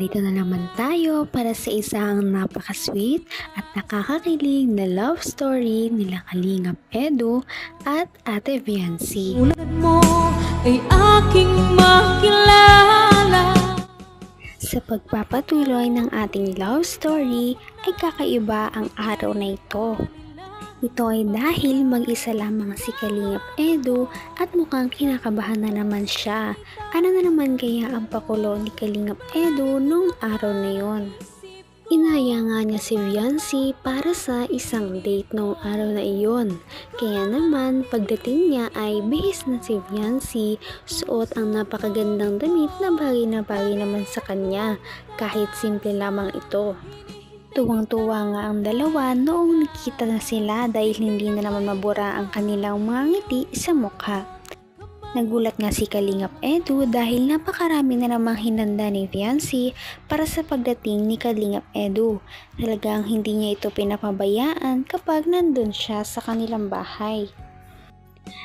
Narito na naman tayo para sa isang napaka-sweet at nakakakilig na love story nila Kalingap Edu at Ate Viancy. Tulad mo ay aking makilala. Sa pagpapatuloy ng ating love story ay kakaiba ang araw na ito. Ito ay dahil mag-isa lamang si Kalingap Edu at mukhang kinakabahan na naman siya. Ano na naman kaya ang pakulo ni Kalingap Edu nung araw na yon? Inaya nga niya si Viancy para sa isang date nung araw na iyon. Kaya naman pagdating niya ay bihis na si Viancy, suot ang napakagandang damit na bagay naman sa kanya kahit simple lamang ito. Tuwang-tuwa nga ang dalawa noong nakita na sila dahil hindi na naman mabura ang kanilang mga ngiti sa mukha. Nagulat nga si Kalingap Edu dahil napakarami na namang hinanda ni Viancy para sa pagdating ni Kalingap Edu. Talagang hindi niya ito pinapabayaan kapag nandun siya sa kanilang bahay.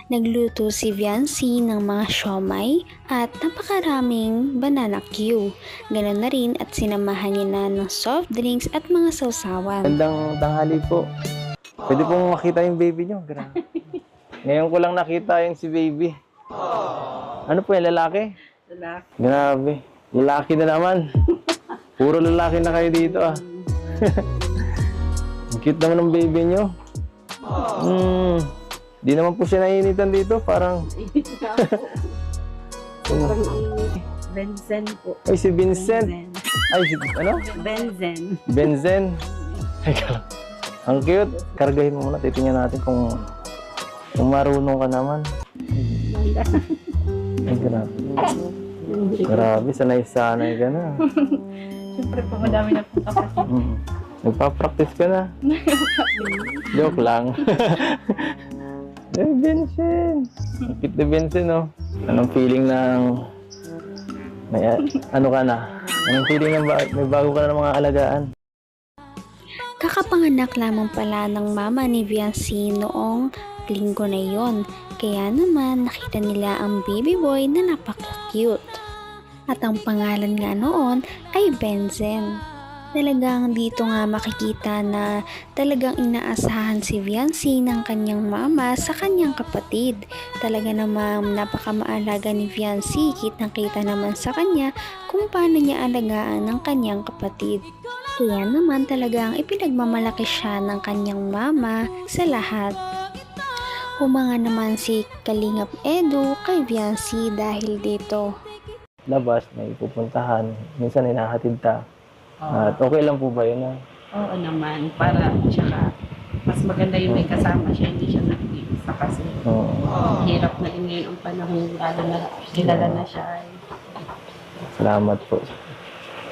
Nagluto si Viancy ng mga siomay at napakaraming banana Q. Ganon na rin at sinamahan niya na ng soft drinks at mga sausawan. Gandang tanghali po. Pwede pong makita yung baby nyo. Grabe. Ngayon ko lang nakita yung si baby. Ano po yung lalaki? Lalaki. Grabe. Lalaki na naman. Puro lalaki na kayo dito ah. Ang cute naman ng baby nyo. Di naman po siya naiinitan dito. Parang... Benzen po. Ay, si Vincent. Benzen. Ay, si... Ano? Benzen. Benzen. Ang cute. Kargahin mo muna. Titingnan natin kung marunong ka naman. Ay, grabe. Grabe, sanay-sanay ka na. Siyempre po, madami na po kapatid. Nagpa-practice ka na. Joke lang. Eh, Vincent. Cute na Vincent, no? Anong feeling ng... May, ano ka na? Anong feeling ng may bago ka na ng mga alagaan? Kakapanganak lamang pala ng mama ni Viancy noong linggo na yon. Kaya naman nakita nila ang baby boy na napaka-cute. At ang pangalan nga noon ay Benzen. Talagang dito nga makikita na talagang inaasahan si Viancy ng kanyang mama sa kanyang kapatid. Talaga namang napakamaalaga ni Viancy, kitang-kita naman sa kanya kung paano niya alagaan ng kanyang kapatid. Kaya naman talagang ipinagmamalaki siya ng kanyang mama sa lahat. Humanga naman si Kalingap Edu kay Viancy dahil dito. Labas, may pupuntahan. Minsan hinahatid ka. At okay lang po ba yun? Oo naman. Para tsaka mas maganda yung may kasama siya. Hindi siya nag-iisa kasi hirap na ngayon ang panahon. Lalo na kilala na siya. Salamat po.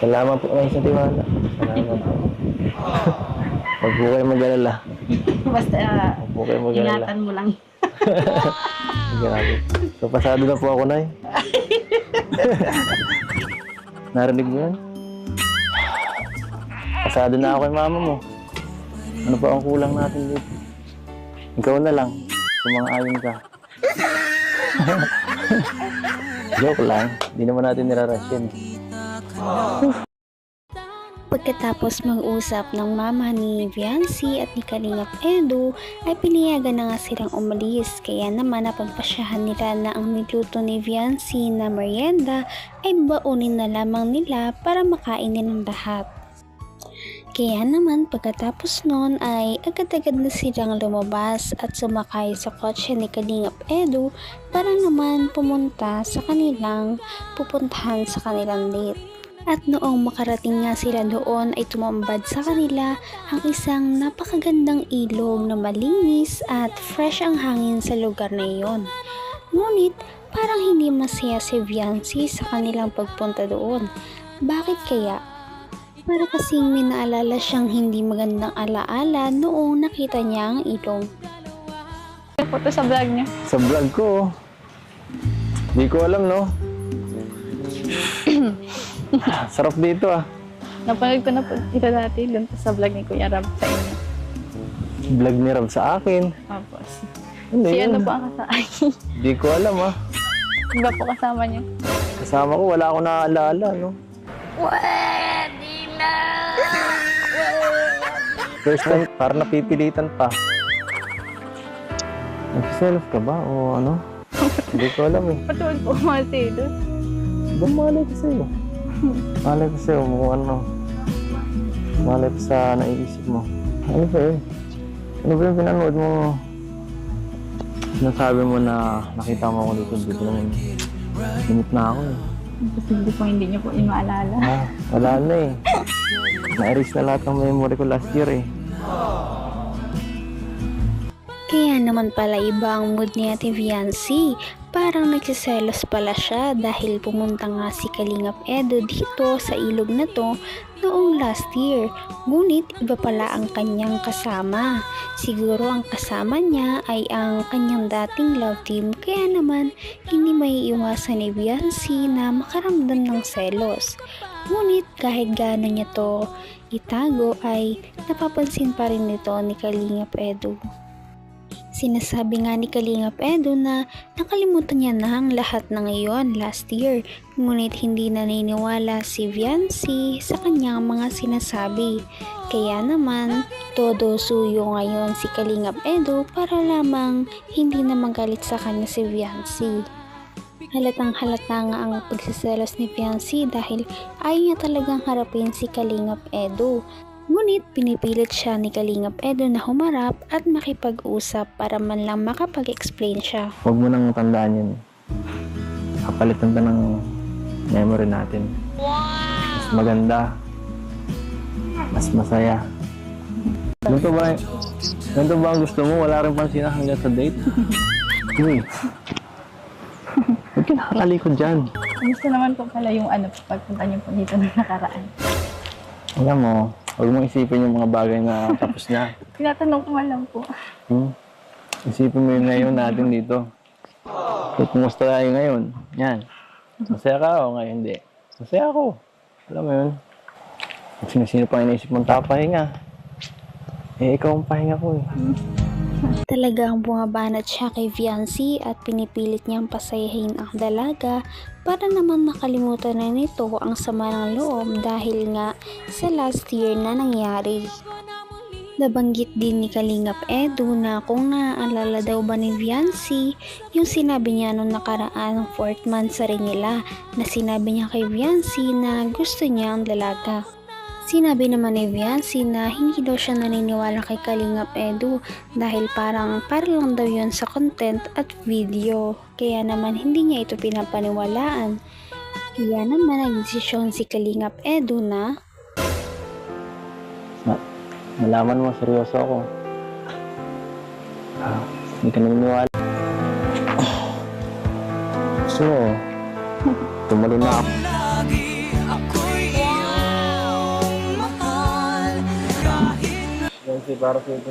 Salamat po ngayon sa tiwala. Salamat po. Huwag po kayo mag-alala. Basta Huwag po kayo mag-alala. ingatan mo lang. Grabe. So, pasado na po ako, Nay. Narinig mo yun? Pasado na ako kay mama mo. Ano pa ang kulang natin dito? Ikaw na lang. Sumang-ayon ka. Joke lang. Hindi naman natin nirarush yun. Pagkatapos mag-usap ng mama ni Viancy at ni Kalingap Edu ay pinayagan na nga silang umalis. Kaya naman napagpasyahan nila na ang niluto ni Viancy na merienda ay baunin na lamang nila para makain nilang lahat. Kaya naman pagkatapos nun ay agad-agad na silang lumabas at sumakay sa kotse ni Kalingap Edu para naman pumunta sa kanilang pupuntahan sa kanilang date. At noong makarating nga sila doon ay tumambad sa kanila ang isang napakagandang ilog na malinis at fresh ang hangin sa lugar na iyon. Ngunit parang hindi masaya si Viancy sa kanilang pagpunta doon. Bakit kaya? Para kasing may naalala siyang hindi magandang alaala noong nakita niya ang ilog. Photo sa vlog niya. Sa vlog ko, di ko alam, no? Sarap dito, ah. Napanood ko na po ito dati doon sa vlog ni Kuya Rab sa inyo. Vlog ni Rob sa akin. Tapos, Ano si yun? ano po ang kasama? Di ko alam, ah. Iba po kasama niya. Kasama ko, wala akong naaalala, no? First time, parang napipilitan pa. Nagsiselos ka ba o ano? Hindi ko alam eh. Patuloy po masilos. Ba malay ko sa'yo? Malay ko sa'yo kung ano. Malay ko sa naiisip mo. Ano ba yun? Ano ba yung pinanood mo? Sinasabi mo na nakita mo ako dito naman. Limit na ako eh. Imposible po hindi niyo po yung maalala. Wala na eh. Na-erase na lahat ng memory ko last year eh. Kaya naman pala iba ang mood ni Ate Viancy. Parang nagsiselos pala siya dahil pumunta nga si Kalingap Edo dito sa ilog na to noong last year. Ngunit iba pala ang kanyang kasama. Siguro ang kasama niya ay ang kanyang dating love team, kaya naman hindi maiiwasan ni Viancy na makaramdam ng selos. Ngunit kahit gaano niya to itago ay napapansin pa rin nito ni Kalingap Edo. Sinasabi nga ni Kalingap Edo na nakalimutan niya na ang lahat ng iyon last year, ngunit hindi naniniwala si Viancy sa kanyang mga sinasabi. Kaya naman, todo suyo ngayon si Kalingap Edo para lamang hindi na magalit sa kanya si Viancy. Halatang halata nga ang pagsiselos ni Viancy dahil ayaw niya talagang harapin si Kalingap Edo. Ngunit pinipilit siya ni Kalingap Edo na humarap at makipag-usap para man lang makapag-explain siya. Huwag mo nang tandaan yun. Kapalitan ka ng memory natin. Mas maganda. Mas masaya. Ganito ba ang gusto mo? Wala rin pansin hanggang sa date? Uy. Huwag ka nakakalikod dyan. Gusto naman po pala yung pagpunta niyo po dito na nakaraan. Alam mo, huwag mong isipin yung mga bagay na tapos na. Tinatanong ko nga lang po. Isipin mo yung ngayon natin dito. So, kumusta tayo ngayon? Yan. Masaya ka o ngayon hindi? Masaya ako. Alam mo yun? Kung sino-sino pa inaisip mong tapahinga, eh ikaw ang pahinga ko eh. Talagang bumabanat siya kay Viancy at pinipilit niyang pasayahin ang dalaga para naman makalimutan na nito ang sama ng loob dahil nga sa last year na nangyari. Nabanggit din ni Kalingap Edo na kung naaalala daw ba ni Viancy yung sinabi niya nung nakaraan ng 4th month sa ring nila na sinabi niya kay Viancy na gusto niya ang dalaga. Sinabi naman ni Viancy na hindi daw siya naniniwala kay Kalingap Edo dahil para lang daw yun sa content at video. Kaya naman hindi niya ito pinapaniwalaan. Kaya naman nagdesisyon si Kalingap Edo na Nalaman mo, seryoso ako. Hindi ka naniniwala. So, tumalon na ako. Yan para sa ito.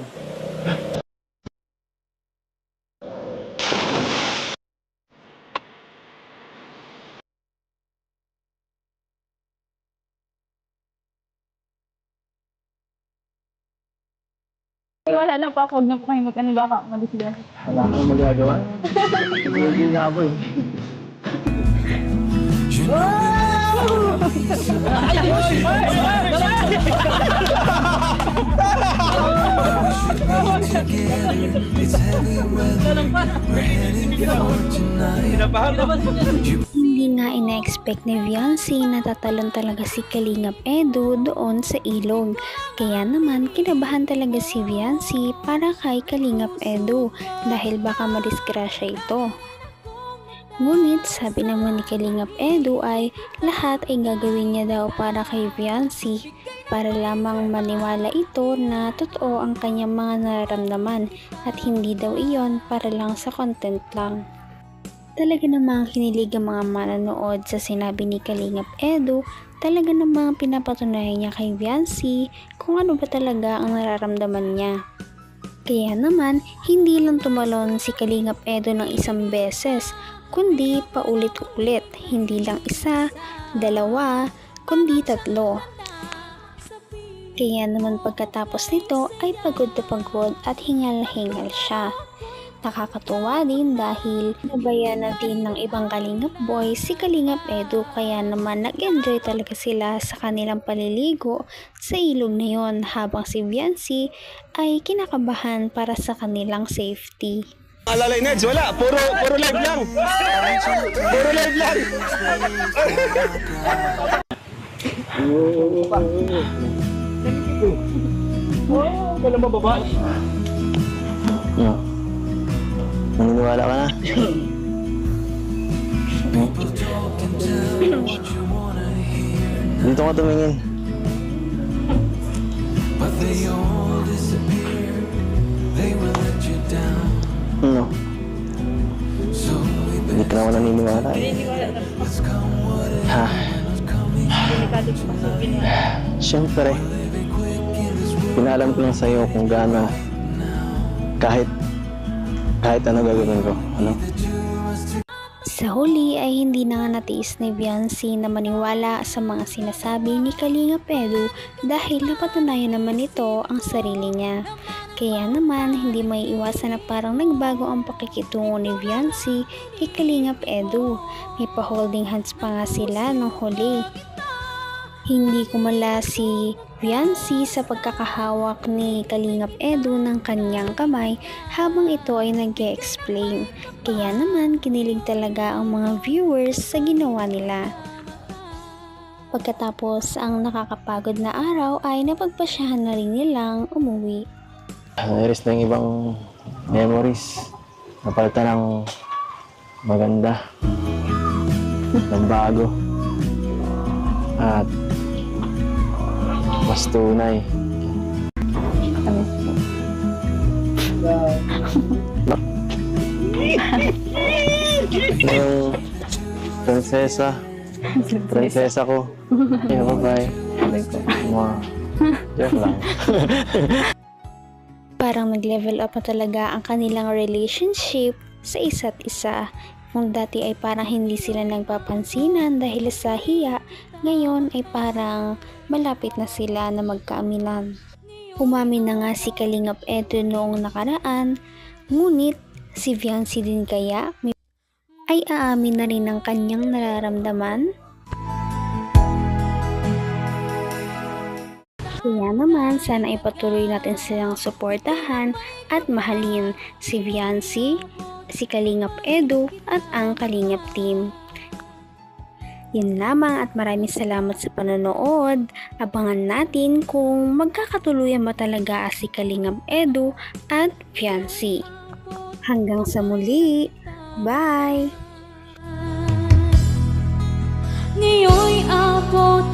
Wala na po ako. Huwag na po kayo mag-ano. Baka malisila. Wala akong magagawa. Hindi na ako eh. hindi nga ina-expect ni Viancy na tatalon talaga si Kalingap Edo doon sa ilog. Kaya naman kinabahan talaga si Viancy para kay Kalingap Edo dahil baka madisgrasya ito. Ngunit sabi naman ni Kalingap Edo ay lahat ay gagawin niya daw para kay Viancy para lamang maniwala ito na totoo ang kanyang mga nararamdaman at hindi daw iyon para lang sa content lang. Talaga namang kinilig ang mga manonood sa sinabi ni Kalingap Edo. Talaga namang pinapatunayan niya kay Viancy kung ano ba talaga ang nararamdaman niya. Kaya naman hindi lang tumalon si Kalingap Edo ng isang beses, kundi paulit-ulit, hindi lang isa, dalawa, kundi 3. Kaya naman pagkatapos nito ay pagod na pagod at hingal-hingal siya. Nakakatuwa din dahil nabayan na din ng ibang Kalingap boys si Kalingap Edu, kaya naman nag-enjoy talaga sila sa kanilang paliligo sa ilog na yon, habang si Viancy ay kinakabahan para sa kanilang safety. Alalay Neds, wala. Puro live lang. Puro live lang. Wala mababa. No. Naniniwala ka na? Dito ka tumingin. No. Hindi ka naman naniniwala. Ha? Siyempre. Pinalam ko lang sa'yo kung gaano kahit ano gagawin ko. Ano? Sa huli ay hindi na nga natiis ni Viancy na maniwala sa mga sinasabi ni Kalingap Edu dahil napatunayan naman ito ang sarili niya. Kaya naman hindi may iwasan na parang nagbago ang pakikitungo ni Viancy kay Kalingap Edu. May pa-holding hands pa nga sila nung huli. Hindi kumala si Viancy sa pagkakahawak ni Kalingap Edu ng kanyang kamay habang ito ay nag-e-explain. Kaya naman kinilig talaga ang mga viewers sa ginawa nila. Pagkatapos ang nakakapagod na araw ay napagpasyahan na rin nilang umuwi. Nairis na yung ibang memories. Napalitan ng maganda. Ng bago. At mas tunay. Yung prinsesa ko. Yeah, bye-bye. Joke lang. Parang nag-level up na talaga ang kanilang relationship sa isa't isa. Kung dati ay parang hindi sila nagpapansinan dahil sa hiya, ngayon ay parang malapit na sila na magkaaminan. Umamin na nga si Kalingap Edu noong nakaraan, ngunit si Viancy din kaya ay aamin na rin ng kanyang nararamdaman? Kaya naman, sana ipatuloy natin silang suportahan at mahalin si Viancy, si Kalingap Edu at ang Kalingap team. Yun lamang at maraming salamat sa panonood. Abangan natin kung magkakatuluyan ba talaga si Kalingap Edu at Viancy. Hanggang sa muli. Bye! Ngayon'y abot